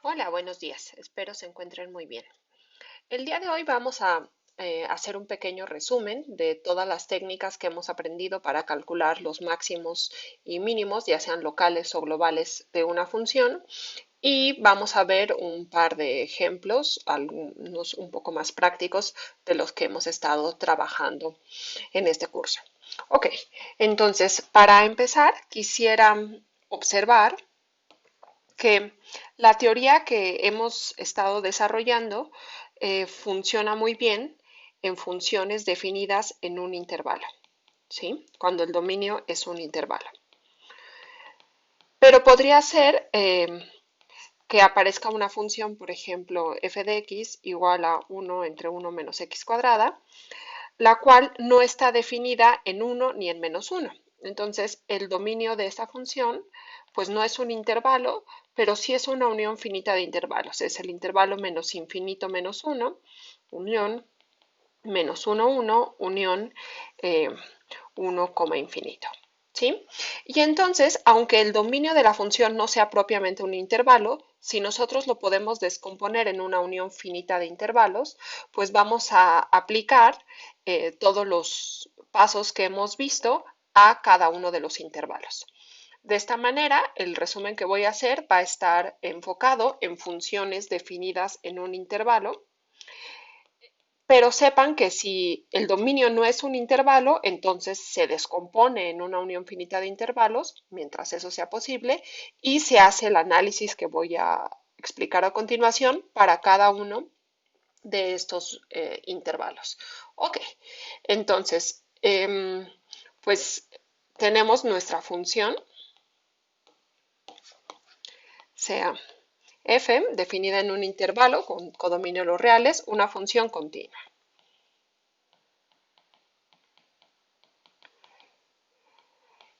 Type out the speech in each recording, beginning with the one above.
Hola, buenos días. Espero se encuentren muy bien. El día de hoy vamos a hacer un pequeño resumen de todas las técnicas que hemos aprendido para calcular los máximos y mínimos, ya sean locales o globales, de una función. Y vamos a ver un par de ejemplos, algunos un poco más prácticos de los que hemos estado trabajando en este curso. Ok, entonces para empezar quisiera observar que la teoría que hemos estado desarrollando funciona muy bien en funciones definidas en un intervalo, ¿sí? Cuando el dominio es un intervalo. Pero podría ser que aparezca una función, por ejemplo, f de x igual a 1 entre 1 menos x cuadrada, la cual no está definida en 1 ni en menos 1. Entonces, el dominio de esta función, pues no es un intervalo, pero sí es una unión finita de intervalos. Es el intervalo menos infinito menos 1, unión menos 1, 1, unión eh, 1, infinito. ¿Sí? Y entonces, aunque el dominio de la función no sea propiamente un intervalo, si nosotros lo podemos descomponer en una unión finita de intervalos, pues vamos a aplicar todos los pasos que hemos visto a cada uno de los intervalos. De esta manera, el resumen que voy a hacer va a estar enfocado en funciones definidas en un intervalo, pero sepan que si el dominio no es un intervalo, entonces se descompone en una unión finita de intervalos, mientras eso sea posible, y se hace el análisis que voy a explicar a continuación para cada uno de estos intervalos. Ok, entonces, pues tenemos nuestra función, sea f, definida en un intervalo con codominio de los reales, una función continua.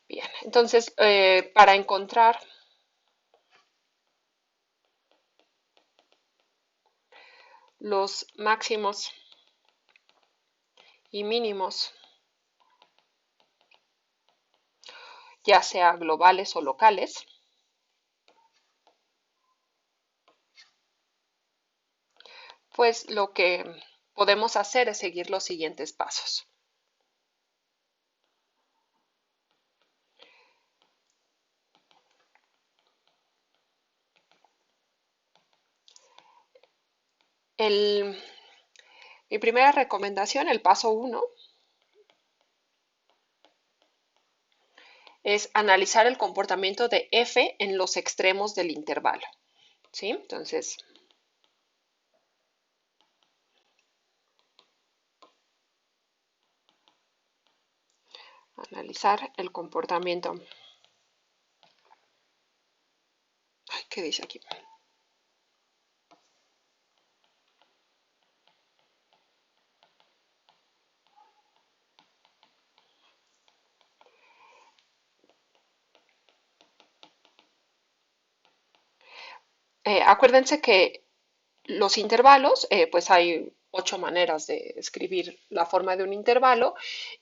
Bien, entonces, para encontrar los máximos y mínimos, ya sea globales o locales, pues lo que podemos hacer es seguir los siguientes pasos. El, mi primera recomendación, el paso 1, es analizar el comportamiento de f en los extremos del intervalo. ¿Sí? Entonces, analizar el comportamiento. Ay, ¿qué dice aquí? Acuérdense que los intervalos, pues hay 8 maneras de escribir la forma de un intervalo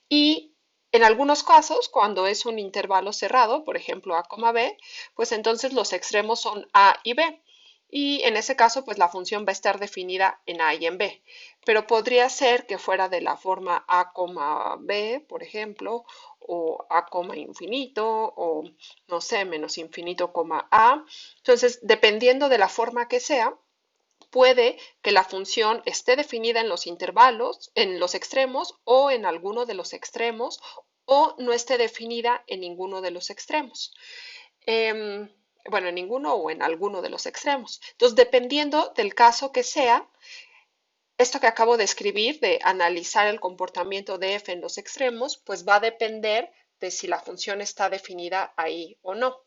y en algunos casos, cuando es un intervalo cerrado, por ejemplo a, b, pues entonces los extremos son a y b. Y en ese caso, pues la función va a estar definida en a y en b. Pero podría ser que fuera de la forma a, b, por ejemplo, o a, infinito, o no sé, menos infinito, a. Entonces, dependiendo de la forma que sea, puede que la función esté definida en los intervalos, en los extremos o en alguno de los extremos o no esté definida en ninguno de los extremos. Eh, bueno, en ninguno o en alguno de los extremos. Entonces, dependiendo del caso que sea, esto que acabo de escribir, de analizar el comportamiento de f en los extremos, pues va a depender de si la función está definida ahí o no.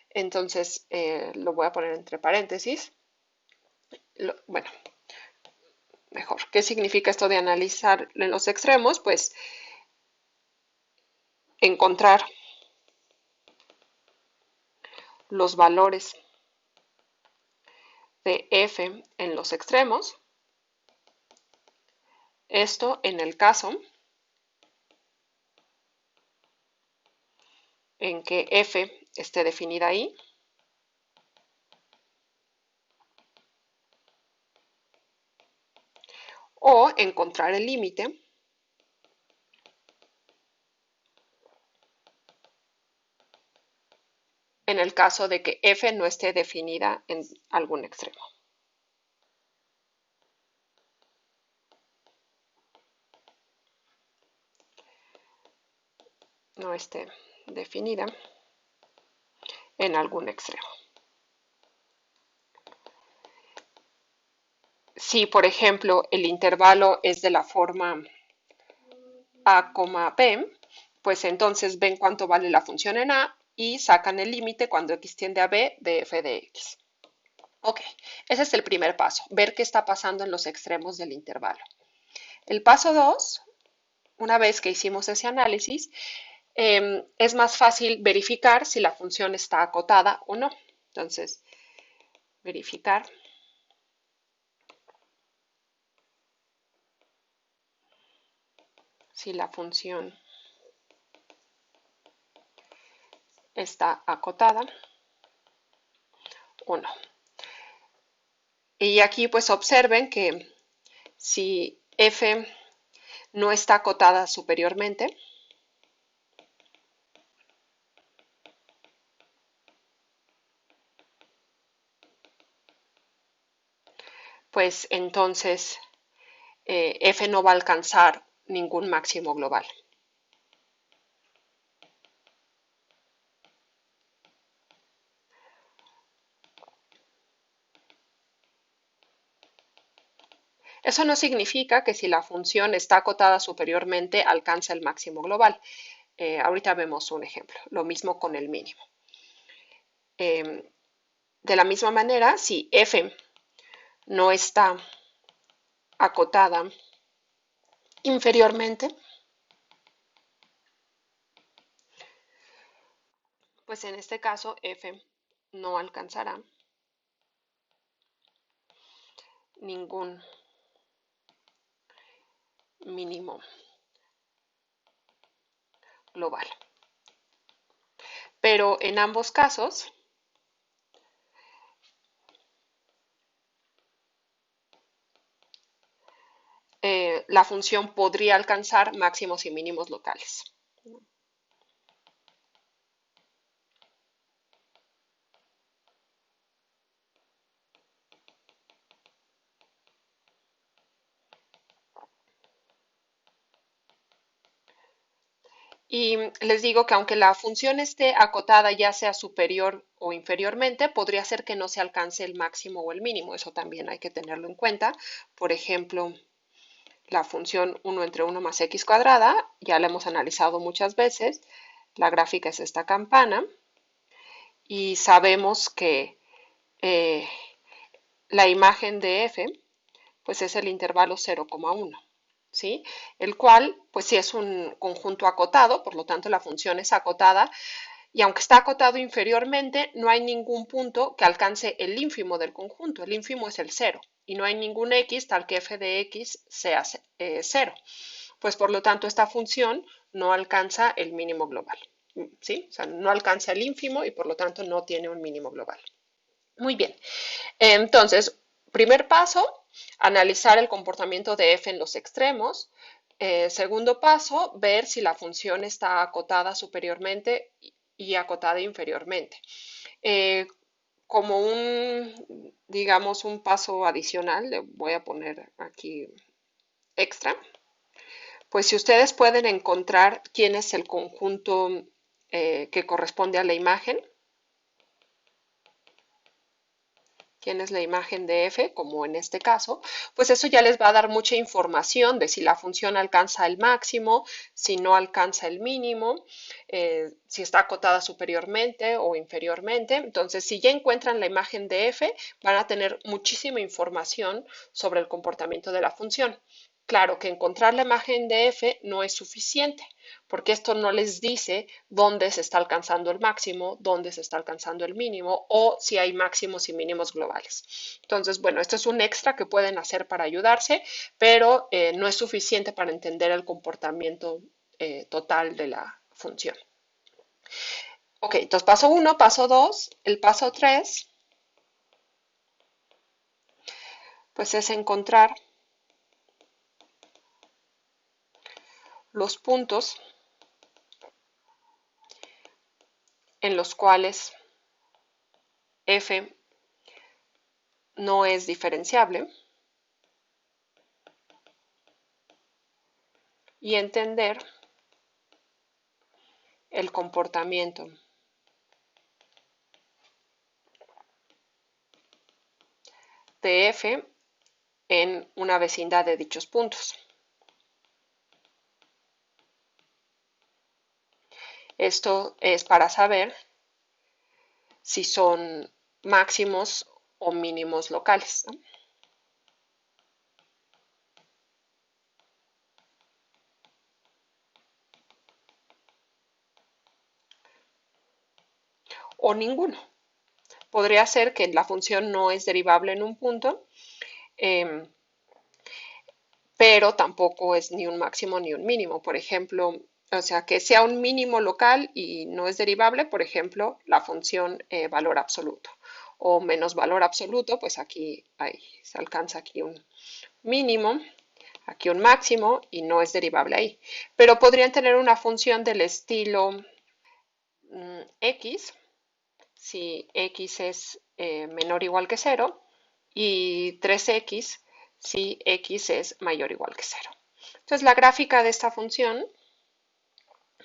Entonces, lo voy a poner entre paréntesis. Bueno, mejor. ¿Qué significa esto de analizar en los extremos? Pues encontrar los valores de f en los extremos. Esto en el caso en que f esté definida ahí o encontrar el límite en el caso de que f no esté definida en algún extremo. No esté definida en algún extremo. Si, por ejemplo, el intervalo es de la forma a, b, pues entonces ven cuánto vale la función en a y sacan el límite cuando x tiende a b de f de x. Ok, ese es el primer paso, ver qué está pasando en los extremos del intervalo. El paso 2, una vez que hicimos ese análisis, es más fácil verificar si la función está acotada o no. Entonces, verificar si la función está acotada o no. Y aquí pues observen que si f no está acotada superiormente, pues entonces f no va a alcanzar ningún máximo global. Eso no significa que si la función está acotada superiormente alcanza el máximo global. Ahorita vemos un ejemplo. Lo mismo con el mínimo. De la misma manera, si f no está acotada inferiormente, pues en este caso f no alcanzará ningún mínimo global. Pero en ambos casos, la función podría alcanzar máximos y mínimos locales. Y les digo que aunque la función esté acotada ya sea superior o inferiormente, podría ser que no se alcance el máximo o el mínimo. Eso también hay que tenerlo en cuenta. Por ejemplo, la función 1 entre 1 más x cuadrada, ya la hemos analizado muchas veces. La gráfica es esta campana. Y sabemos que eh, la imagen de f pues es el intervalo 0,1. ¿Sí? El cual, pues sí es un conjunto acotado, por lo tanto la función es acotada, y aunque está acotado inferiormente, no hay ningún punto que alcance el ínfimo del conjunto. El ínfimo es el 0, y no hay ningún x tal que f de x sea 0. Pues por lo tanto esta función no alcanza el mínimo global. ¿Sí? O sea, no alcanza el ínfimo y por lo tanto no tiene un mínimo global. Muy bien. Entonces, primer paso, analizar el comportamiento de f en los extremos. Segundo paso, ver si la función está acotada superiormente y acotada inferiormente. Como digamos, un paso adicional, le voy a poner aquí extra, pues si ustedes pueden encontrar quién es el conjunto que corresponde a la imagen, quién es la imagen de f, como en este caso, pues eso ya les va a dar mucha información de si la función alcanza el máximo, si no alcanza el mínimo, si está acotada superiormente o inferiormente. Entonces, si ya encuentran la imagen de f, van a tener muchísima información sobre el comportamiento de la función. Claro que encontrar la imagen de f no es suficiente, porque esto no les dice dónde se está alcanzando el máximo, dónde se está alcanzando el mínimo o si hay máximos y mínimos globales. Entonces, bueno, esto es un extra que pueden hacer para ayudarse, pero no es suficiente para entender el comportamiento total de la función. Ok, entonces paso 1, paso 2, el paso 3, pues es encontrar los puntos en los cuales f no es diferenciable y entender el comportamiento de f en una vecindad de dichos puntos. Esto es para saber si son máximos o mínimos locales, ¿no? O ninguno. Podría ser que la función no es derivable en un punto, eh, pero tampoco es ni un máximo ni un mínimo. Por ejemplo, o sea, que sea un mínimo local y no es derivable, por ejemplo, la función valor absoluto. O menos valor absoluto, pues aquí se alcanza aquí un mínimo, aquí un máximo y no es derivable ahí. Pero podrían tener una función del estilo x, si x es menor o igual que 0, y 3x si x es mayor o igual que 0. Entonces la gráfica de esta función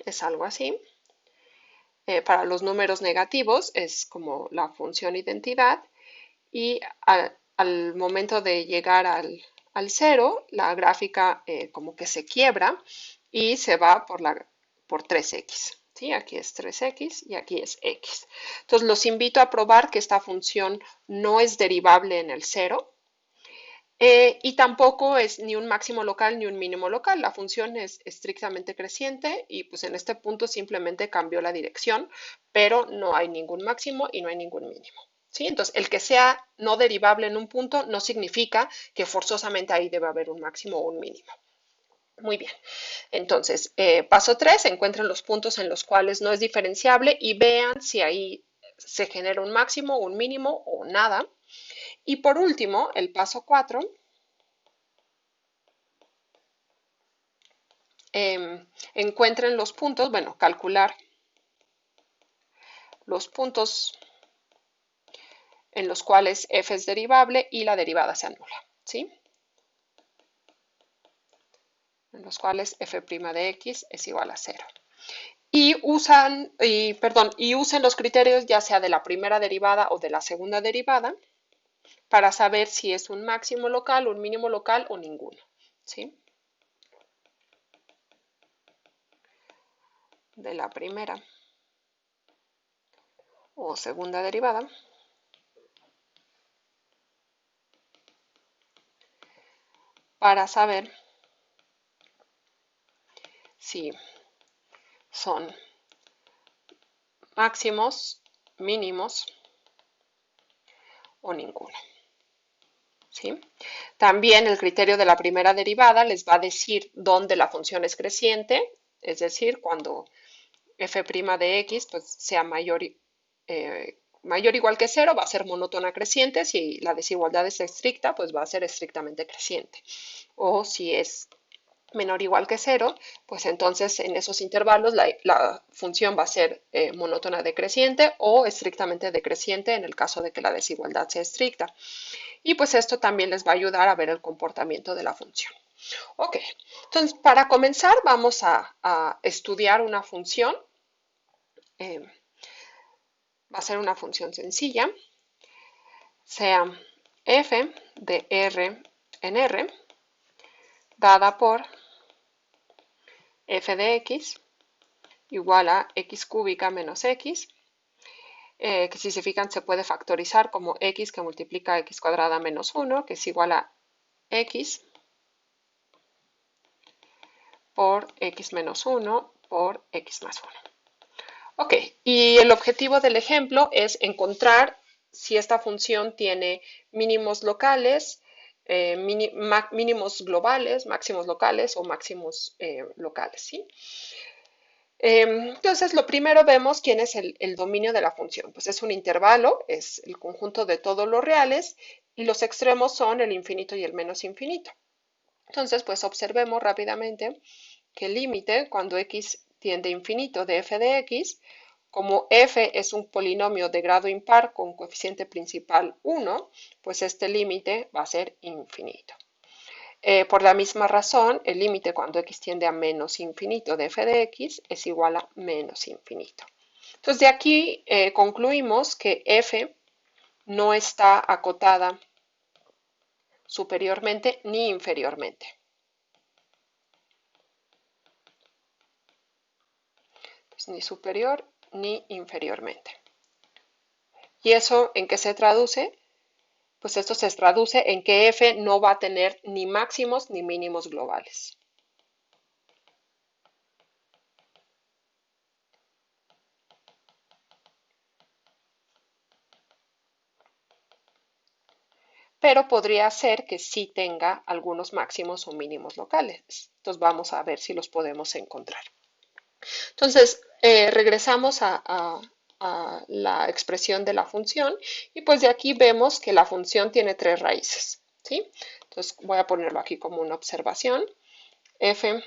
es algo así. Para los números negativos es como la función identidad y al momento de llegar al 0, la gráfica como que se quiebra y se va por 3x. ¿Sí? Aquí es 3x y aquí es x. Entonces los invito a probar que esta función no es derivable en el 0. Y tampoco es ni un máximo local ni un mínimo local. La función es estrictamente creciente y pues en este punto simplemente cambió la dirección, pero no hay ningún máximo y no hay ningún mínimo. ¿Sí? Entonces, el que sea no derivable en un punto no significa que forzosamente ahí debe haber un máximo o un mínimo. Muy bien. Entonces, paso 3, encuentren los puntos en los cuales no es diferenciable y vean si ahí se genera un máximo, un mínimo o nada. Y por último, el paso 4, encuentren los puntos, bueno, calcular los puntos en los cuales f es derivable y la derivada se anula, ¿sí? En los cuales f' de x es igual a 0. Y usen los criterios ya sea de la primera derivada o de la segunda derivada para saber si es un máximo local, un mínimo local o ninguno, ¿sí? De la primera o segunda derivada para saber si son máximos, mínimos o ninguno. ¿Sí? También el criterio de la primera derivada les va a decir dónde la función es creciente, es decir, cuando f' de x pues, sea mayor o igual que 0, va a ser monótona creciente. Si la desigualdad es estricta, pues va a ser estrictamente creciente. O si es menor o igual que 0, pues entonces en esos intervalos la función va a ser monótona decreciente o estrictamente decreciente en el caso de que la desigualdad sea estricta. Y pues esto también les va a ayudar a ver el comportamiento de la función. Ok, entonces para comenzar vamos a estudiar una función. Va a ser una función sencilla, sea f de r en r, dada por f de x igual a x cúbica menos x, que si se fijan se puede factorizar como x que multiplica x cuadrada menos 1, que es igual a x por x menos 1 por x más 1. Ok, y el objetivo del ejemplo es encontrar si esta función tiene mínimos locales, mínimos globales, máximos locales o máximos locales, ¿sí? Entonces, lo primero vemos quién es el dominio de la función. Pues es un intervalo, es el conjunto de todos los reales y los extremos son el infinito y el menos infinito. Entonces, pues observemos rápidamente que el límite cuando x tiende a infinito de f de x, como f es un polinomio de grado impar con coeficiente principal 1, pues este límite va a ser infinito. Por la misma razón, el límite cuando x tiende a menos infinito de f de x es igual a menos infinito. Entonces, de aquí concluimos que f no está acotada superiormente ni inferiormente. Entonces, ni superior ni inferiormente. ¿Y eso en qué se traduce? Pues esto se traduce en que f no va a tener ni máximos ni mínimos globales. Pero podría ser que sí tenga algunos máximos o mínimos locales. Entonces vamos a ver si los podemos encontrar. Entonces, regresamos a la expresión de la función y pues de aquí vemos que la función tiene tres raíces, ¿sí? Entonces voy a ponerlo aquí como una observación. F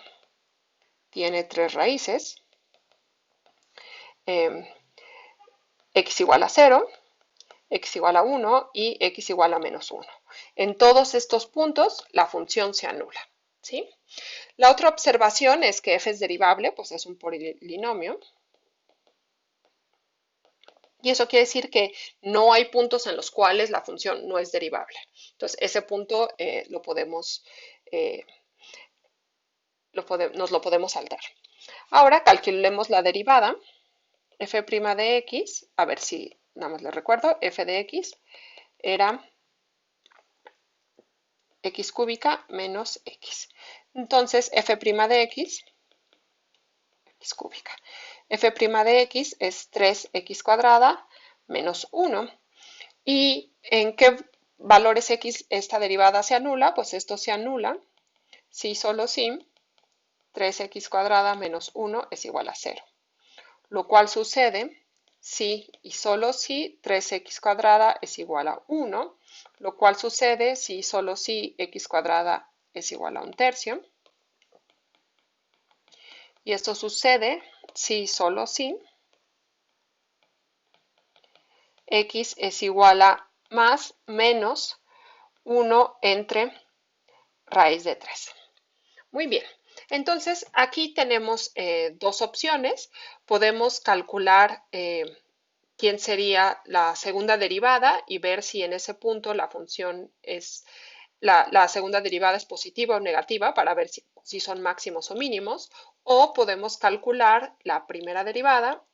tiene tres raíces, x igual a 0, x igual a 1 y x igual a menos 1. En todos estos puntos la función se anula, ¿sí? La otra observación es que f es derivable, pues es un polinomio. Y eso quiere decir que no hay puntos en los cuales la función no es derivable. Entonces, ese punto nos lo podemos saltar. Ahora calculemos la derivada. F' de x, a ver si nada más le recuerdo, f de x era x cúbica menos x. Entonces, f' de x cúbica. f' de x es 3x cuadrada menos 1. ¿Y en qué valores x esta derivada se anula? Pues esto se anula si solo si 3x cuadrada menos 1 es igual a 0. Lo cual sucede si y solo si 3x cuadrada es igual a 1. Lo cual sucede si y solo si x cuadrada es igual a 1/3. Y esto sucede si solo si x es igual a más menos 1 entre raíz de 3. Muy bien, entonces aquí tenemos dos opciones. Podemos calcular quién sería la segunda derivada y ver si en ese punto la función es, la segunda derivada es positiva o negativa para ver si son máximos o mínimos, o podemos calcular la primera derivada.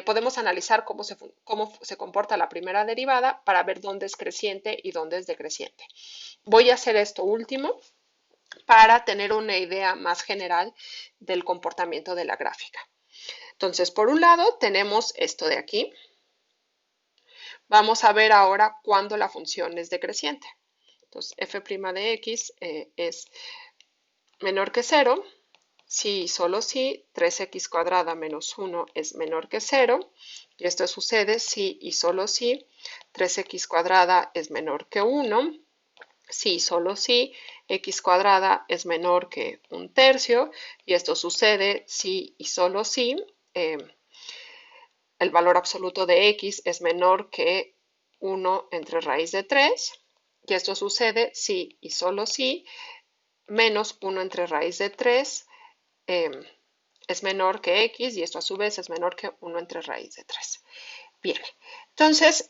Podemos analizar cómo se comporta la primera derivada para ver dónde es creciente y dónde es decreciente. Voy a hacer esto último para tener una idea más general del comportamiento de la gráfica. Entonces, por un lado, tenemos esto de aquí. Vamos a ver ahora cuándo la función es decreciente. Entonces, f' de x es menor que 0, si y solo si 3x cuadrada menos 1 es menor que 0, y esto sucede si y solo si 3x cuadrada es menor que 1, si y solo si x cuadrada es menor que 1/3, y esto sucede si y solo si el valor absoluto de x es menor que 1 entre raíz de 3, y esto sucede si y solo si menos 1 entre raíz de 3 es menor que x, y esto a su vez es menor que 1 entre raíz de 3. Bien, entonces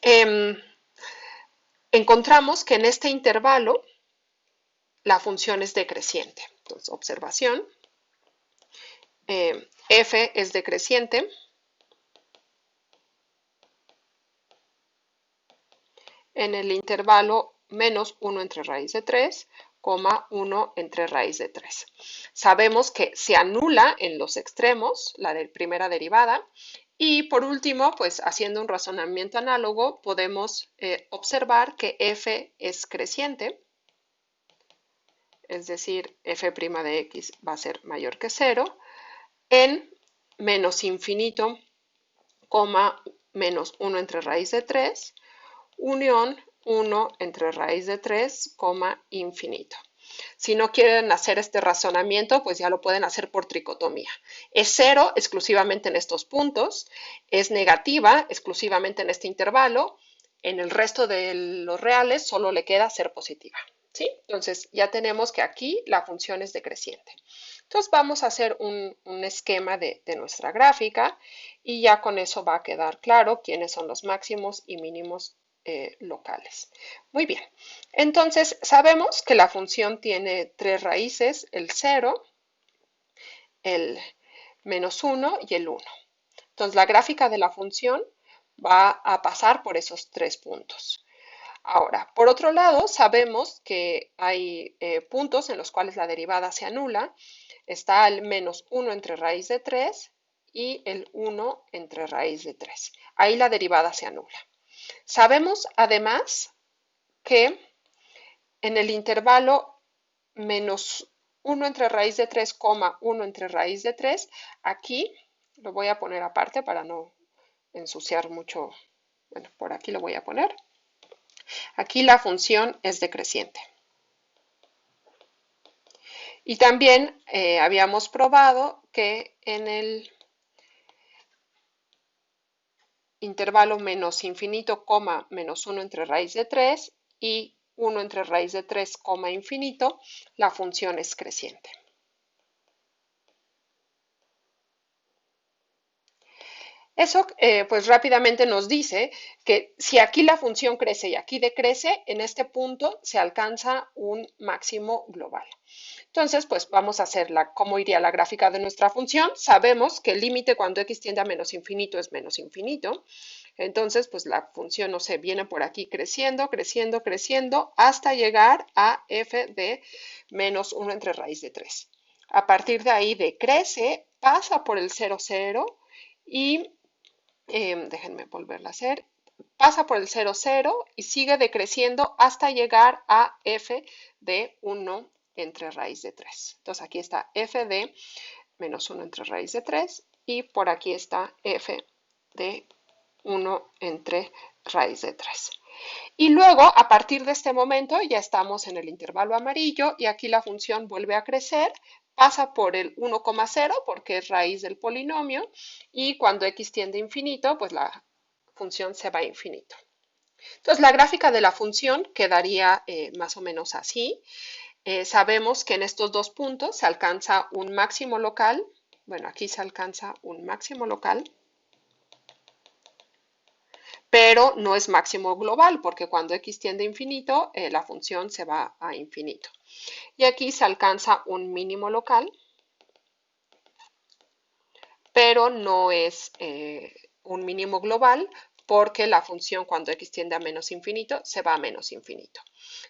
encontramos que en este intervalo la función es decreciente. Entonces, observación, f es decreciente en el intervalo menos 1 entre raíz de 3, 1 entre raíz de 3. Sabemos que se anula en los extremos la primera derivada. Y por último, pues haciendo un razonamiento análogo, podemos observar que f es creciente, es decir, f' de x va a ser mayor que 0, en menos infinito, menos 1 entre raíz de 3, unión 1 entre raíz de 3, infinito. Si no quieren hacer este razonamiento, pues ya lo pueden hacer por tricotomía. Es cero exclusivamente en estos puntos, es negativa exclusivamente en este intervalo, en el resto de los reales solo le queda ser positiva. ¿Sí? Entonces ya tenemos que aquí la función es decreciente. Entonces vamos a hacer un esquema de nuestra gráfica y ya con eso va a quedar claro quiénes son los máximos y mínimos locales. Muy bien, entonces sabemos que la función tiene tres raíces, el 0, el -1 y el 1. Entonces la gráfica de la función va a pasar por esos tres puntos. Ahora, por otro lado, sabemos que hay puntos en los cuales la derivada se anula. Está el -1 entre raíz de 3 y el 1 entre raíz de 3. Ahí la derivada se anula. Sabemos además que en el intervalo -1 entre raíz de 3, 1 entre raíz de 3, aquí lo voy a poner aparte para no ensuciar mucho. Bueno, por aquí lo voy a poner. Aquí la función es decreciente. Y también habíamos probado que en el intervalo menos infinito, -1 entre raíz de 3 y 1 entre raíz de 3, infinito, la función es creciente. Eso pues rápidamente nos dice que si aquí la función crece y aquí decrece, en este punto se alcanza un máximo global. Entonces, pues vamos a hacer cómo iría la gráfica de nuestra función. Sabemos que el límite cuando x tiende a menos infinito es menos infinito. Entonces, pues la función, no sé, viene por aquí creciendo, creciendo, creciendo, hasta llegar a f de -1 entre raíz de 3. A partir de ahí decrece, pasa por el 0, 0 y déjenme volverla a hacer, pasa por el 0, 0 y sigue decreciendo hasta llegar a f de 1 entre raíz de 3. Entonces aquí está f de -1 entre raíz de 3 y por aquí está f de 1 entre raíz de 3. Y luego, a partir de este momento, ya estamos en el intervalo amarillo y aquí la función vuelve a crecer, pasa por el 1,0 porque es raíz del polinomio y cuando x tiende a infinito, pues la función se va a infinito. Entonces, la gráfica de la función quedaría más o menos así. Sabemos que en estos dos puntos se alcanza un máximo local. Bueno, aquí se alcanza un máximo local, pero no es máximo global, porque cuando x tiende a infinito, la función se va a infinito. Y aquí se alcanza un mínimo local, pero no es un mínimo global, porque la función cuando x tiende a menos infinito, se va a menos infinito.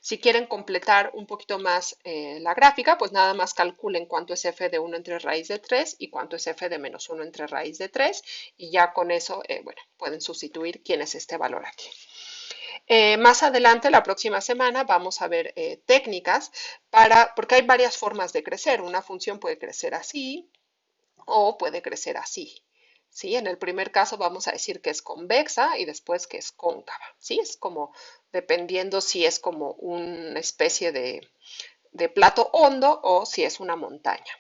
Si quieren completar un poquito más la gráfica, pues nada más calculen cuánto es f de 1 entre raíz de 3 y cuánto es f de -1 entre raíz de 3 y ya con eso, bueno, pueden sustituir quién es este valor aquí. Más adelante, la próxima semana, vamos a ver técnicas porque hay varias formas de crecer. Una función puede crecer así o puede crecer así. ¿Sí? En el primer caso vamos a decir que es convexa y después que es cóncava. ¿Sí? Es como dependiendo si es como una especie de plato hondo o si es una montaña.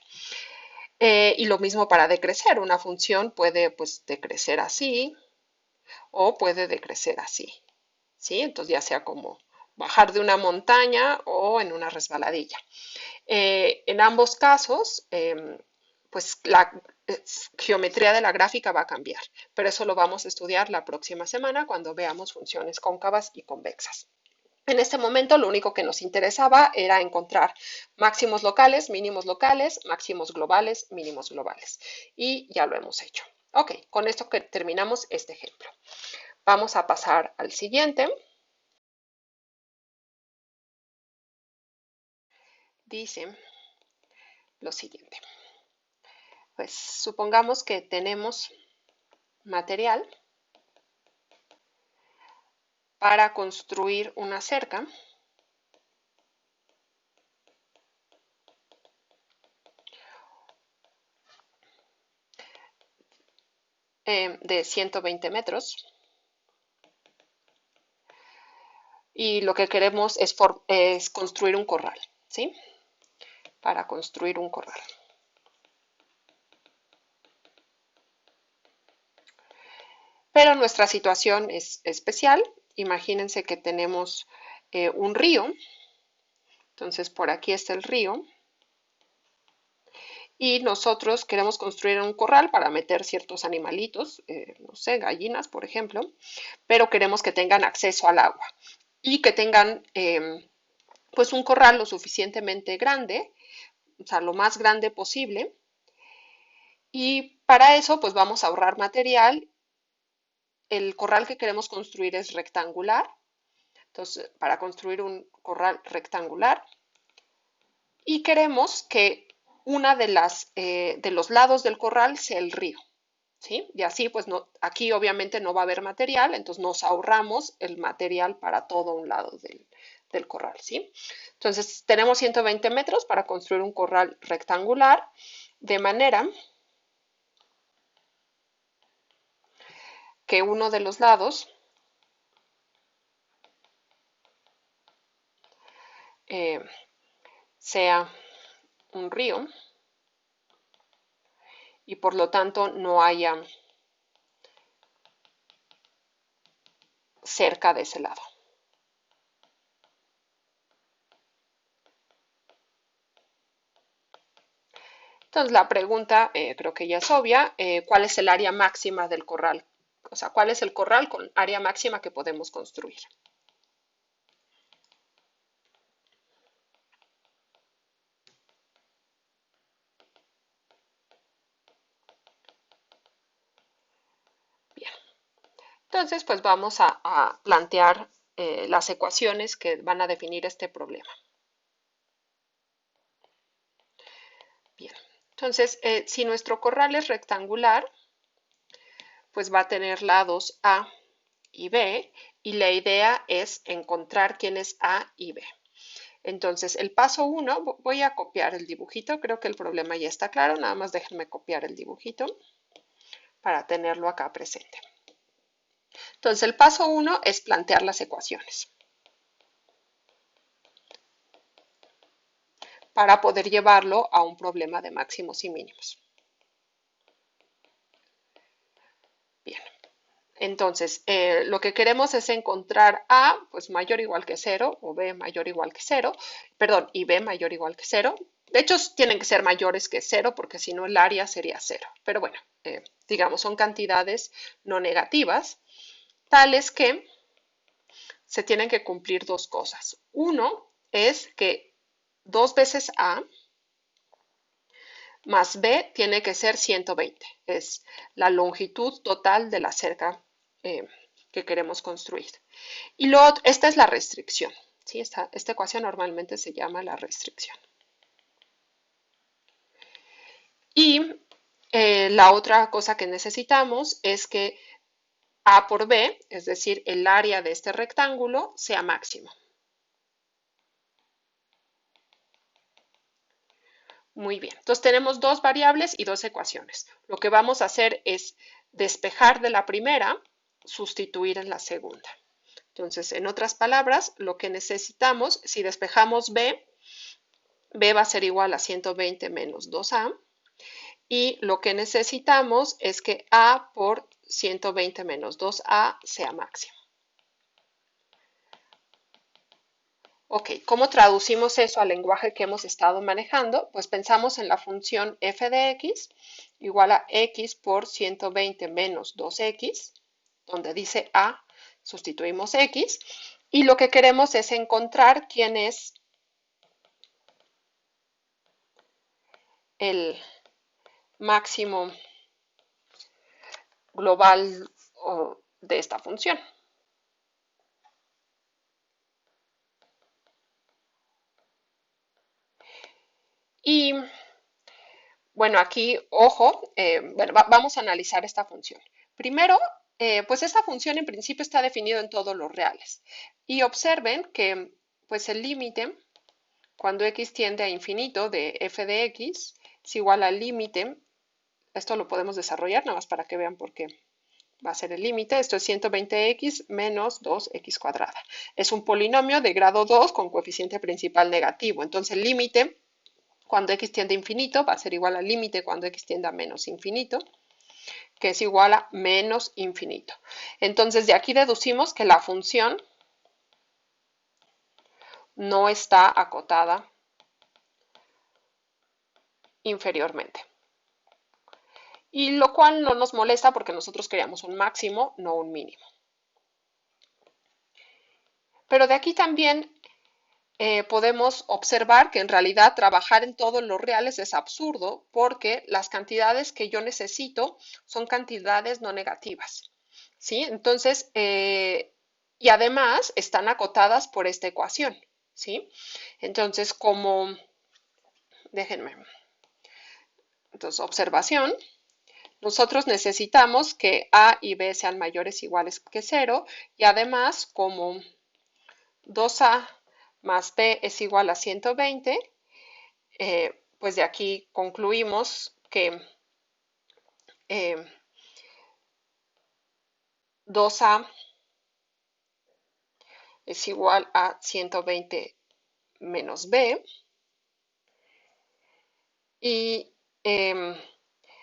Y lo mismo para decrecer. Una función puede pues decrecer así o puede decrecer así. ¿Sí? Entonces ya sea como bajar de una montaña o en una resbaladilla. En ambos casos, pues la geometría de la gráfica va a cambiar, pero eso lo vamos a estudiar la próxima semana cuando veamos funciones cóncavas y convexas. En este momento lo único que nos interesaba era encontrar máximos locales, máximos globales, mínimos globales. Y ya lo hemos hecho. Ok, con esto que terminamos este ejemplo. Vamos a pasar al siguiente. Dice lo siguiente. Pues supongamos que tenemos material para construir una cerca de 120 metros y lo que queremos es construir un corral, ¿sí? para construir un corral. Pero nuestra situación es especial. Imagínense que tenemos un río. Entonces, por aquí está el río. Y nosotros queremos construir un corral para meter ciertos animalitos, no sé, gallinas, por ejemplo, pero queremos que tengan acceso al agua y que tengan pues un corral lo suficientemente grande, o sea, lo más grande posible. Y para eso, pues vamos a ahorrar material. El corral que queremos construir es rectangular. Entonces, para construir un corral rectangular, y queremos que una de los lados del corral sea el río, ¿sí? Y así, pues no, aquí obviamente no va a haber material, entonces nos ahorramos el material para todo un lado del corral, ¿sí? Entonces, tenemos 120 metros para construir un corral rectangular, de manera que uno de los lados sea un río y por lo tanto no haya cerca de ese lado. Entonces la pregunta creo que ya es obvia, ¿cuál es el área máxima del corral? O sea, ¿cuál es el corral con área máxima que podemos construir? Bien, entonces pues vamos a plantear las ecuaciones que van a definir este problema. Bien, entonces si nuestro corral es rectangular, pues va a tener lados A y B, y la idea es encontrar quién es A y B. Entonces, el paso 1, voy a copiar el dibujito, creo que el problema ya está claro, nada más déjenme copiar el dibujito para tenerlo acá presente. Entonces, el paso 1 es plantear las ecuaciones para poder llevarlo a un problema de máximos y mínimos. Bien. Entonces, lo que queremos es encontrar A pues mayor o igual que 0 o B mayor o igual que 0, perdón, y B mayor o igual que 0. De hecho, tienen que ser mayores que 0 porque si no el área sería 0. Pero bueno, digamos, son cantidades no negativas, tales que se tienen que cumplir dos cosas. Uno es que 2 veces A más B tiene que ser 120. Es la longitud total de la cerca que queremos construir. Y esta es la restricción. ¿Sí? Esta ecuación normalmente se llama la restricción. Y la otra cosa que necesitamos es que A por B, es decir, el área de este rectángulo, sea máximo. Muy bien, entonces tenemos dos variables y dos ecuaciones. Lo que vamos a hacer es despejar de la primera, sustituir en la segunda. Entonces, en otras palabras, lo que necesitamos, si despejamos B, B va a ser igual a 120 menos 2A. Y lo que necesitamos es que A por 120 menos 2A sea máximo. Ok, ¿cómo traducimos eso al lenguaje que hemos estado manejando? Pues pensamos en la función f de x igual a x por 120 menos 2x, donde dice a, sustituimos x, y lo que queremos es encontrar quién es el máximo global de esta función. Y bueno, aquí, ojo, bueno, vamos a analizar esta función. Primero, pues esta función en principio está definida en todos los reales. Y observen que pues el límite, cuando x tiende a infinito de f de x, es igual al límite, esto lo podemos desarrollar nada más para que vean por qué va a ser el límite, esto es 120x menos 2x cuadrada. Es un polinomio de grado 2 con coeficiente principal negativo, entonces el límite cuando x tiende a infinito va a ser igual al límite cuando x tiende a menos infinito, que es igual a menos infinito. Entonces, de aquí deducimos que la función no está acotada inferiormente. Y lo cual no nos molesta porque nosotros queríamos un máximo, no un mínimo. Pero de aquí también podemos observar que en realidad trabajar en todos los reales es absurdo porque las cantidades que yo necesito son cantidades no negativas, ¿sí? Entonces, y además están acotadas por esta ecuación, ¿sí? Entonces, déjenme, entonces, observación. Nosotros necesitamos que A y B sean mayores o iguales que 0 y además como 2A más B es igual a 120, pues de aquí concluimos que 2A es igual a 120 menos B y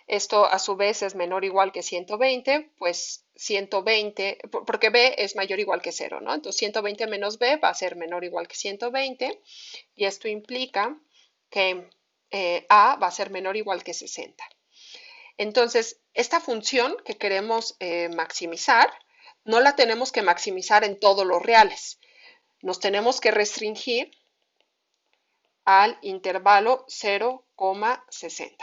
esto a su vez es menor o igual que 120, pues 120, porque B es mayor o igual que 0, ¿no? Entonces 120 menos B va a ser menor o igual que 120 y esto implica que A va a ser menor o igual que 60. Entonces, esta función que queremos maximizar, no la tenemos que maximizar en todos los reales. Nos tenemos que restringir al intervalo 0,60,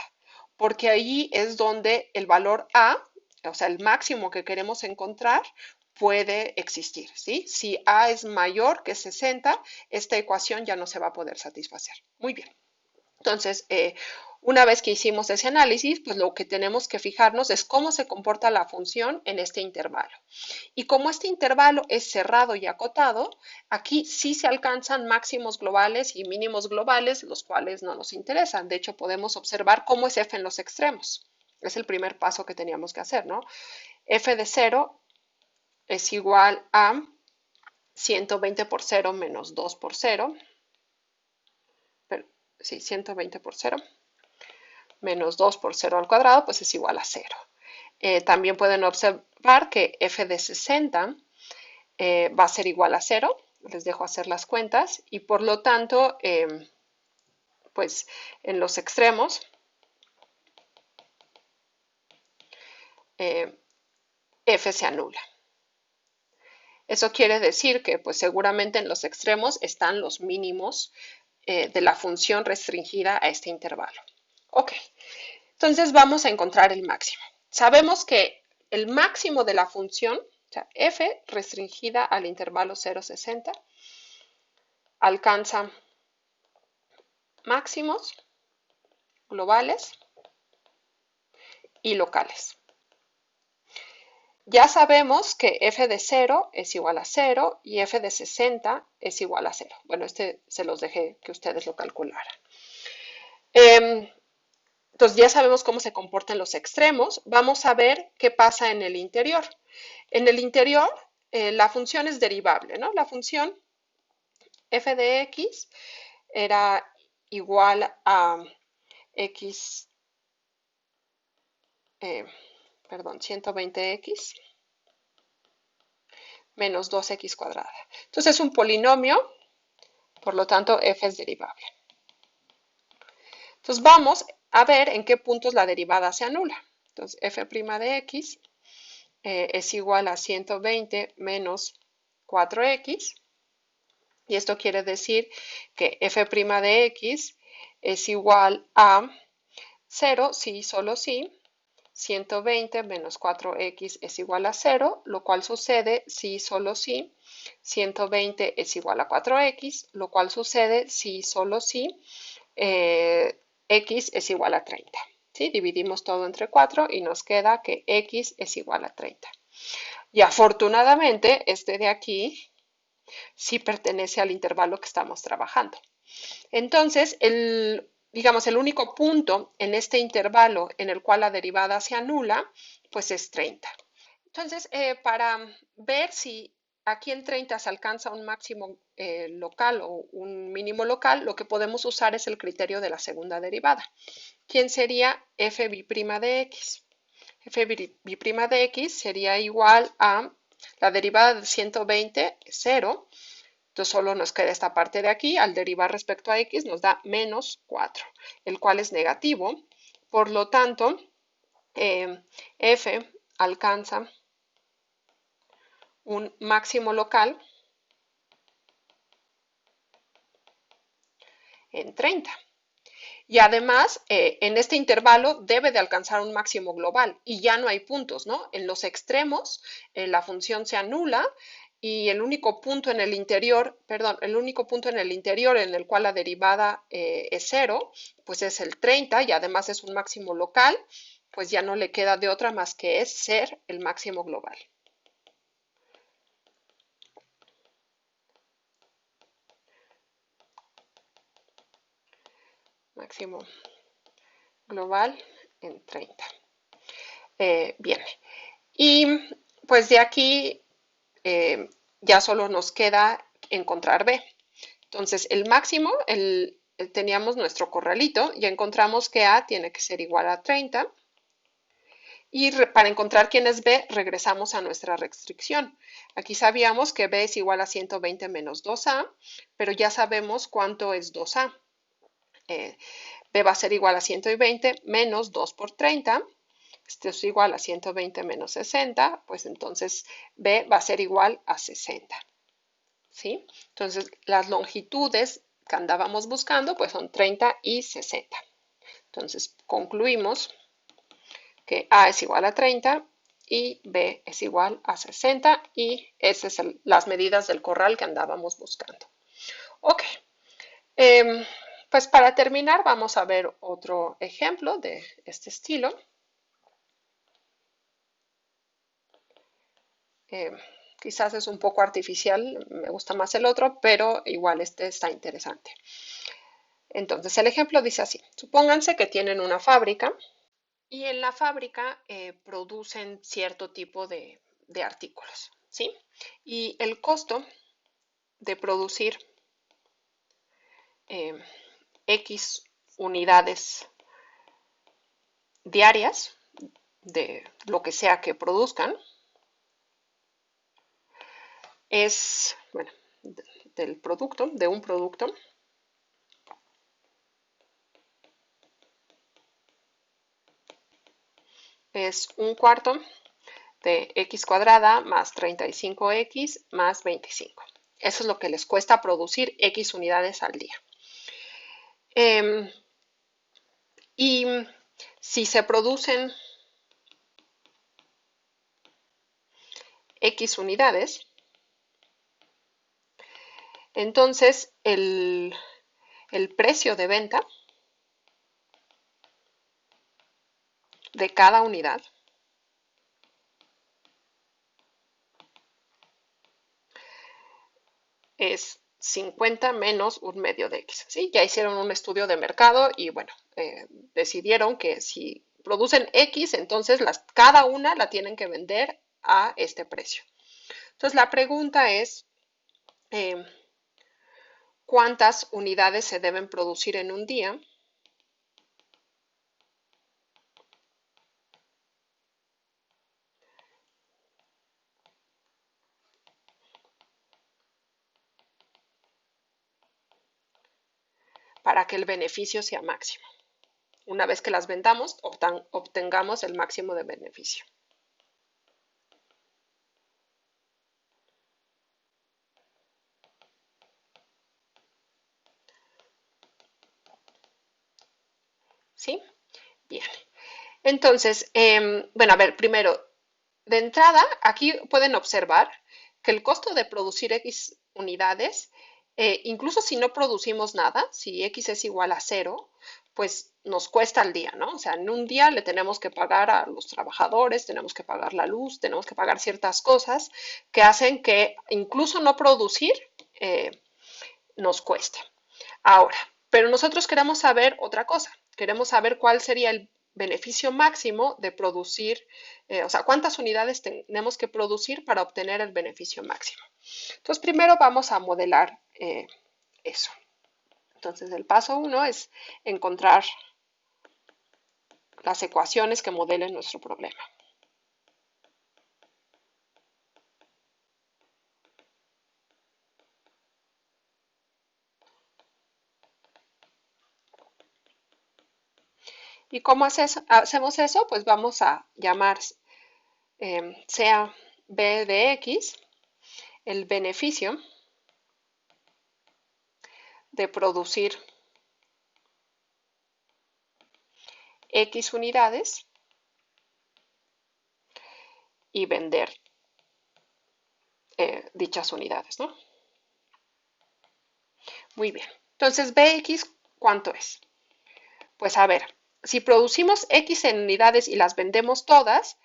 porque ahí es donde el valor A, o sea, el máximo que queremos encontrar, puede existir, ¿sí? Si A es mayor que 60, esta ecuación ya no se va a poder satisfacer. Muy bien. Entonces, una vez que hicimos ese análisis, pues lo que tenemos que fijarnos es cómo se comporta la función en este intervalo. Y como este intervalo es cerrado y acotado, aquí sí se alcanzan máximos globales y mínimos globales, los cuales no nos interesan. De hecho, podemos observar cómo es f en los extremos. Es el primer paso que teníamos que hacer, ¿no? F de 0 es igual a 120 por 0 menos 2 por 0. Sí, 120 por 0, menos 2 por 0 al cuadrado, pues es igual a 0. También pueden observar que f de 60 va a ser igual a 0. Les dejo hacer las cuentas y por lo tanto, pues en los extremos, f se anula. Eso quiere decir que pues seguramente en los extremos están los mínimos de la función restringida a este intervalo. Ok, entonces vamos a encontrar el máximo. Sabemos que el máximo de la función, o sea, f restringida al intervalo 0,60, alcanza máximos globales y locales. Ya sabemos que f de 0 es igual a 0 y f de 60 es igual a 0. Bueno, este se los dejé que ustedes lo calcularan. Entonces ya sabemos cómo se comportan los extremos. Vamos a ver qué pasa en el interior. En el interior, la función es derivable, ¿no? La función f de x era igual a x, 120x menos 2x cuadrada. Entonces es un polinomio, por lo tanto f es derivable. Entonces vamos a ver en qué puntos la derivada se anula. Entonces f' de x es igual a 120 menos 4x. Y esto quiere decir que f' de x es igual a 0, sí, solo sí. 120 menos 4x es igual a 0, lo cual sucede si solo si 120 es igual a 4x, lo cual sucede si solo si x es igual a 30. ¿Sí? Dividimos todo entre 4 y nos queda que x es igual a 30. Y afortunadamente este de aquí sí pertenece al intervalo que estamos trabajando. Entonces, digamos, el único punto en este intervalo en el cual la derivada se anula, pues es 30. Entonces, para ver si aquí en 30 se alcanza un máximo local o un mínimo local, lo que podemos usar es el criterio de la segunda derivada. ¿Quién sería f' de x? F' de x sería igual a la derivada de 120, 0. Entonces solo nos queda esta parte de aquí. Al derivar respecto a x nos da menos 4, el cual es negativo. Por lo tanto, f alcanza un máximo local en 30. Y además, en este intervalo debe de alcanzar un máximo global y ya no hay puntos, ¿no? En los extremos la función se anula y el único punto en el interior, perdón, el único punto en el interior en el cual la derivada es 0, pues es el 30 y además es un máximo local, pues ya no le queda de otra más que es ser el máximo global. Máximo global en 30. Bien, y pues de aquí ya solo nos queda encontrar B. Entonces, el máximo, teníamos nuestro corralito, ya encontramos que A tiene que ser igual a 30. Y para encontrar quién es B, regresamos a nuestra restricción. Aquí sabíamos que B es igual a 120 menos 2A, pero ya sabemos cuánto es 2A. B va a ser igual a 120 menos 2 por 30. Esto es igual a 120 menos 60, pues entonces B va a ser igual a 60. ¿Sí? Entonces, las longitudes que andábamos buscando, pues son 30 y 60. Entonces, concluimos que A es igual a 30 y B es igual a 60 y esas son las medidas del corral que andábamos buscando. Ok, pues para terminar vamos a ver otro ejemplo de este estilo. Quizás es un poco artificial, me gusta más el otro, pero igual este está interesante. Entonces el ejemplo dice así, supónganse que tienen una fábrica y en la fábrica producen cierto tipo de artículos, ¿sí? Y el costo de producir eh, X unidades diarias de lo que sea que produzcan es, bueno, del producto, de un producto, es un cuarto de x cuadrada más 35x más 25. Eso es lo que les cuesta producir x unidades al día. Y si se producen x unidades, entonces el precio de venta de cada unidad es 50 menos un medio de x. ¿Sí? Ya hicieron un estudio de mercado y bueno, decidieron que si producen x, entonces cada una la tienen que vender a este precio. Entonces la pregunta es, ¿cuántas unidades se deben producir en un día? Para que el beneficio sea máximo. Una vez que las vendamos, obtengamos el máximo de beneficio. ¿Sí? Bien. Entonces, bueno, a ver, primero, de entrada, aquí pueden observar que el costo de producir X unidades, incluso si no producimos nada, si X es igual a 0, pues nos cuesta al día, ¿no? O sea, en un día le tenemos que pagar a los trabajadores, tenemos que pagar la luz, tenemos que pagar ciertas cosas que hacen que incluso no producir nos cueste. Ahora, pero nosotros queremos saber otra cosa, queremos saber cuál sería beneficio máximo de producir, o sea, cuántas unidades tenemos que producir para obtener el beneficio máximo. Entonces, primero vamos a modelar eso. Entonces, el paso 1 es encontrar las ecuaciones que modelen nuestro problema. ¿Y cómo hacemos eso? Pues vamos a llamar sea b de x el beneficio de producir x unidades y vender dichas unidades, ¿no? Muy bien. Entonces, bx, ¿cuánto es? Pues a ver, si producimos x en unidades y las vendemos todas,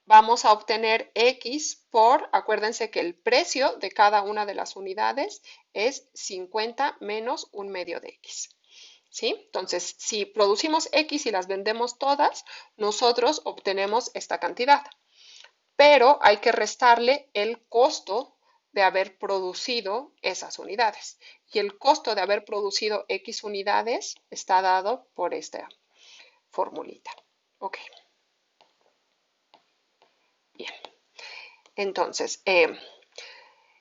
vamos a obtener x por, acuérdense que el precio de cada una de las unidades es 50 menos un medio de x. ¿Sí? Entonces, si producimos x y las vendemos todas, nosotros obtenemos esta cantidad. Pero hay que restarle el costo de haber producido esas unidades. Y el costo de haber producido x unidades está dado por esta formulita. Ok. Bien. Entonces,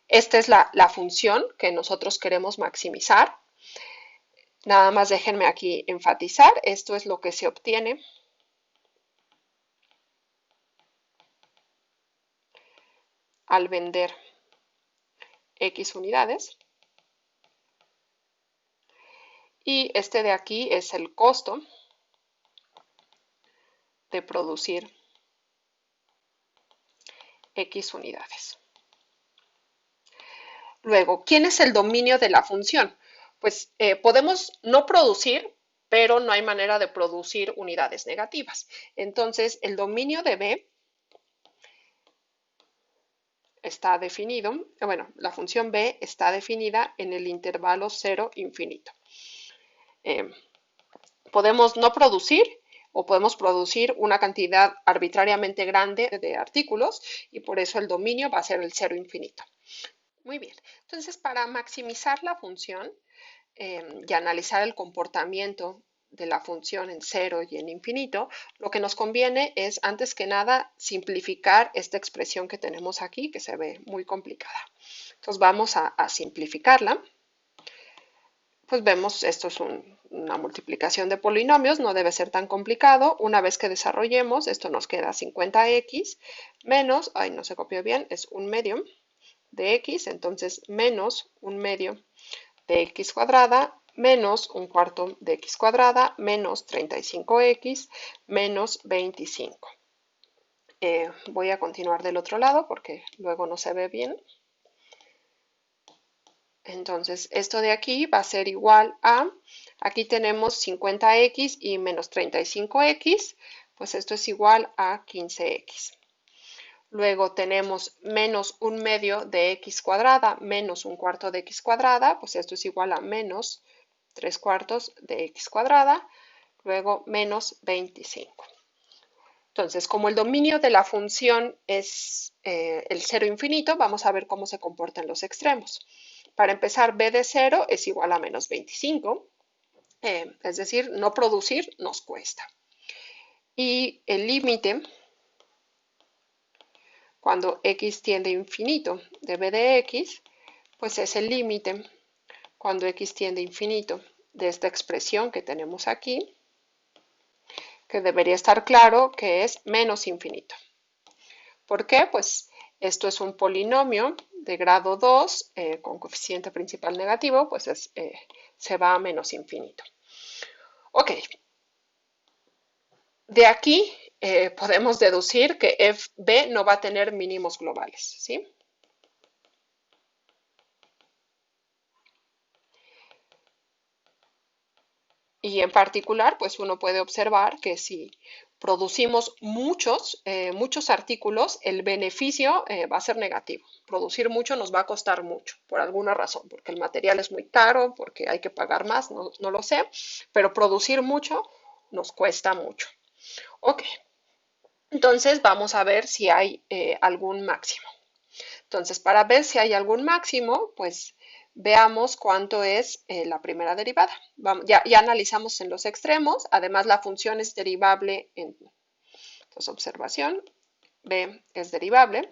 esta es la función que nosotros queremos maximizar. Nada más déjenme aquí enfatizar, esto es lo que se obtiene al vender x unidades. Y este de aquí es el costo de producir x unidades. Luego, ¿quién es el dominio de la función? Pues podemos no producir, pero no hay manera de producir unidades negativas. Entonces, el dominio de B está definido, bueno, la función B está definida en el intervalo 0 infinito. Podemos no producir o podemos producir una cantidad arbitrariamente grande de artículos y por eso el dominio va a ser el 0 infinito. Muy bien, entonces para maximizar la función y analizar el comportamiento de la función en 0 y en infinito, lo que nos conviene es, antes que nada, simplificar esta expresión que tenemos aquí, que se ve muy complicada. Entonces vamos a simplificarla. Pues vemos, esto es una multiplicación de polinomios, no debe ser tan complicado. Una vez que desarrollemos, esto nos queda 50x menos, ay, no se copió bien, es un medio de x, entonces menos un medio de x cuadrada menos un cuarto de x cuadrada menos 35x menos 25. Voy a continuar del otro lado porque luego no se ve bien. Entonces, esto de aquí va a ser igual a, aquí tenemos 50x y menos 35x, pues esto es igual a 15x. Luego tenemos menos un medio de x cuadrada menos un cuarto de x cuadrada, pues esto es igual a menos 3 cuartos de x cuadrada, luego menos 25. Entonces, como el dominio de la función es el 0 infinito, vamos a ver cómo se comportan los extremos. Para empezar, b de 0 es igual a menos 25, es decir, no producir nos cuesta. Y el límite, cuando x tiende a infinito de b de x, pues es el límite cuando x tiende a infinito de esta expresión que tenemos aquí, que debería estar claro que es menos infinito. ¿Por qué? Pues esto es un polinomio de grado 2 con coeficiente principal negativo, pues se va a menos infinito. Ok, de aquí podemos deducir que fb no va a tener mínimos globales, ¿sí? Y en particular, pues uno puede observar que si producimos muchos artículos, el beneficio va a ser negativo. Producir mucho nos va a costar mucho, por alguna razón, porque el material es muy caro, porque hay que pagar más, no lo sé, pero producir mucho nos cuesta mucho. Ok, entonces vamos a ver si hay algún máximo. Entonces, para ver si hay algún máximo, pues veamos cuánto es la primera derivada. Ya analizamos en los extremos, además la función es derivable en, entonces, observación, B es derivable.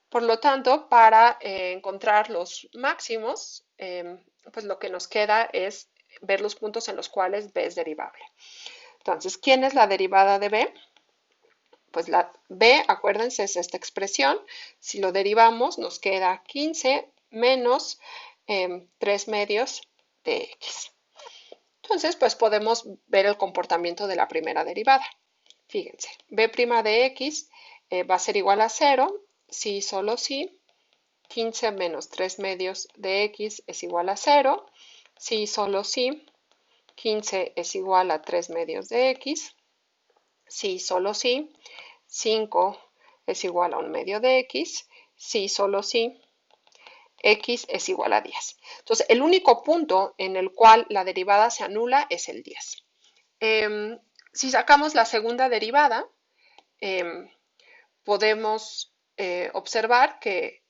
Por lo tanto, para encontrar los máximos, pues lo que nos queda es ver los puntos en los cuales B es derivable. Entonces, ¿quién es la derivada de B? Pues la B, acuérdense, es esta expresión. Si lo derivamos, nos queda 15 menos 3 medios de X. Entonces, pues podemos ver el comportamiento de la primera derivada. Fíjense, b' de x va a ser igual a 0 si y solo si 15 menos 3 medios de x es igual a 0, si y solo si 15 es igual a 3 medios de x, si y solo si 5 es igual a 1 medio de x, si y solo si x es igual a 10. Entonces, el único punto en el cual la derivada se anula es el 10. Si sacamos la segunda derivada, podemos observar que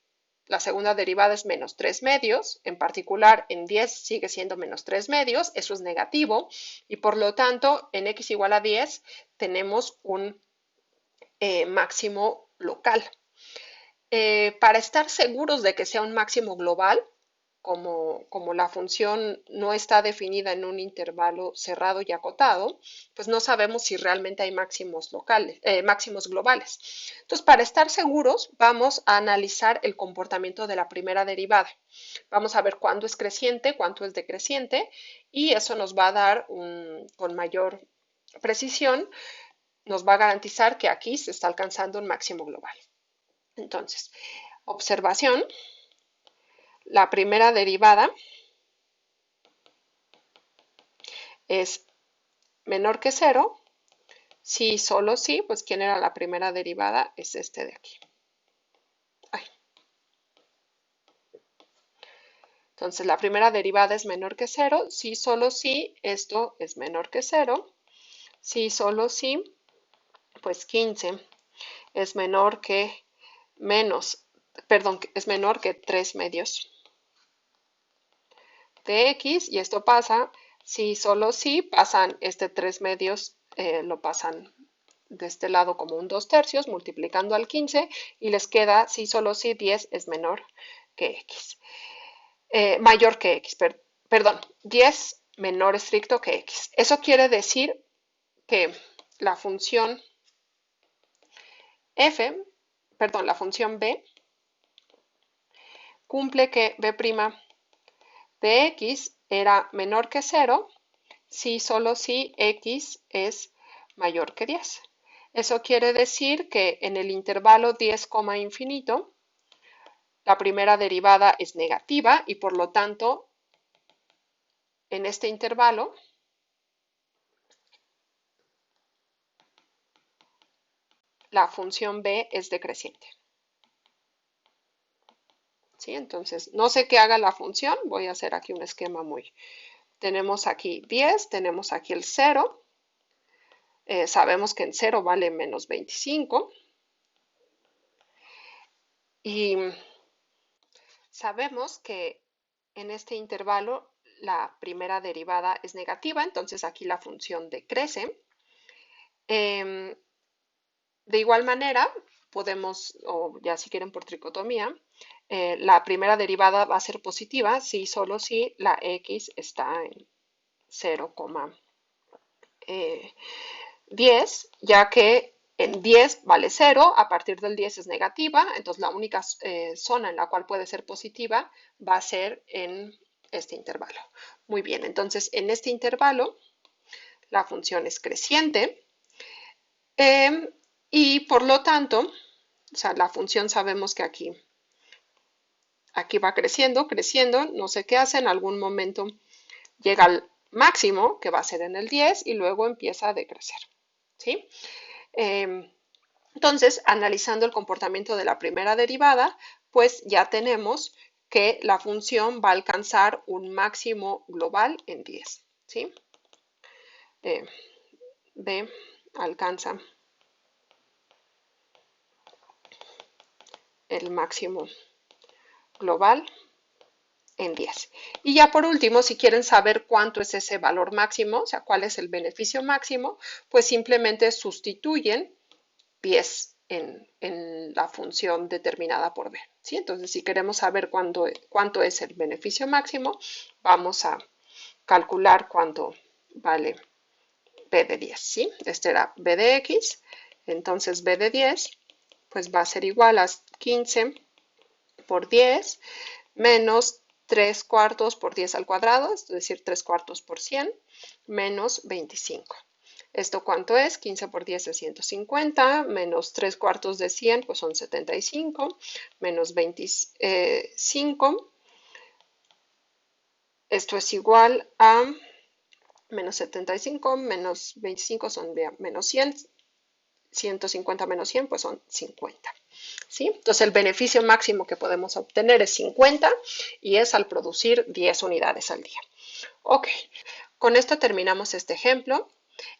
la segunda derivada es menos 3 medios, en particular en 10 sigue siendo menos 3 medios, eso es negativo, y por lo tanto en x igual a 10 tenemos un máximo local. Para estar seguros de que sea un máximo global, como la función no está definida en un intervalo cerrado y acotado, pues no sabemos si realmente hay máximos locales, máximos globales. Entonces, para estar seguros, vamos a analizar el comportamiento de la primera derivada. Vamos a ver cuándo es creciente, cuánto es decreciente, y eso nos va a dar con mayor precisión, nos va a garantizar que aquí se está alcanzando un máximo global. Entonces, observación. La primera derivada es menor que 0. Si solo si, pues ¿quién era la primera derivada? Es este de aquí. Ay. Entonces, la primera derivada es menor que 0. Si solo si, esto es menor que 0. Si solo si, pues 15 es menor que es menor que 3 medios de x, y esto pasa si solo si pasan este 3 medios, lo pasan de este lado como un 2/3, multiplicando al 15, y les queda si solo si 10 es menor que x. Mayor que x, perdón, 10 menor estricto que x. Eso quiere decir que la función la función b, cumple que b' de x era menor que 0 si solo si x es mayor que 10. Eso quiere decir que en el intervalo 10, infinito, la primera derivada es negativa y por lo tanto, en este intervalo, la función b es decreciente. ¿Sí? Entonces, no sé qué haga la función, voy a hacer aquí un esquema Tenemos aquí 10, tenemos aquí el 0, sabemos que en 0 vale menos 25, y sabemos que en este intervalo la primera derivada es negativa, entonces aquí la función decrece. De igual manera, podemos, o ya si quieren por tricotomía, la primera derivada va a ser positiva si y solo si la x está en 0,10, ya que en 10 vale 0, a partir del 10 es negativa, entonces la única zona en la cual puede ser positiva va a ser en este intervalo. Muy bien, entonces en este intervalo la función es creciente y por lo tanto, o sea, la función sabemos que aquí va creciendo, no sé qué hace, en algún momento llega al máximo, que va a ser en el 10, y luego empieza a decrecer. ¿sí? Entonces, analizando el comportamiento de la primera derivada, pues ya tenemos que la función va a alcanzar un máximo global en 10, ¿sí? B alcanza el máximo global en 10. Y ya por último, si quieren saber cuánto es ese valor máximo, o sea, cuál es el beneficio máximo, pues simplemente sustituyen 10 en la función determinada por b, ¿sí? Entonces, si queremos saber cuánto es el beneficio máximo, vamos a calcular cuánto vale b de 10, ¿sí? Este era b de x, entonces b de 10 pues va a ser igual a 15 por 10 menos 3 cuartos por 10 al cuadrado, es decir, 3 cuartos por 100, menos 25. ¿Esto cuánto es? 15 por 10 es 150, menos 3 cuartos de 100, pues son 75, menos 25. Esto es igual a menos 75, menos 25 son menos 100, 150 menos 100, pues son 50. ¿Sí? Entonces el beneficio máximo que podemos obtener es 50 y es al producir 10 unidades al día. Ok, con esto terminamos este ejemplo.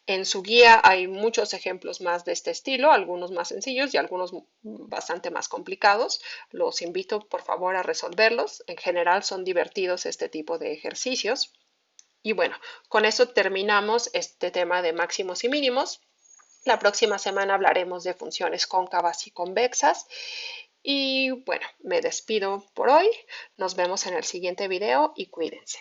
En su guía hay muchos ejemplos más de este estilo, algunos más sencillos y algunos bastante más complicados. Los invito por favor a resolverlos. En general son divertidos este tipo de ejercicios. Y bueno, con eso terminamos este tema de máximos y mínimos. La próxima semana hablaremos de funciones cóncavas y convexas. Y bueno, me despido por hoy. Nos vemos en el siguiente video y cuídense.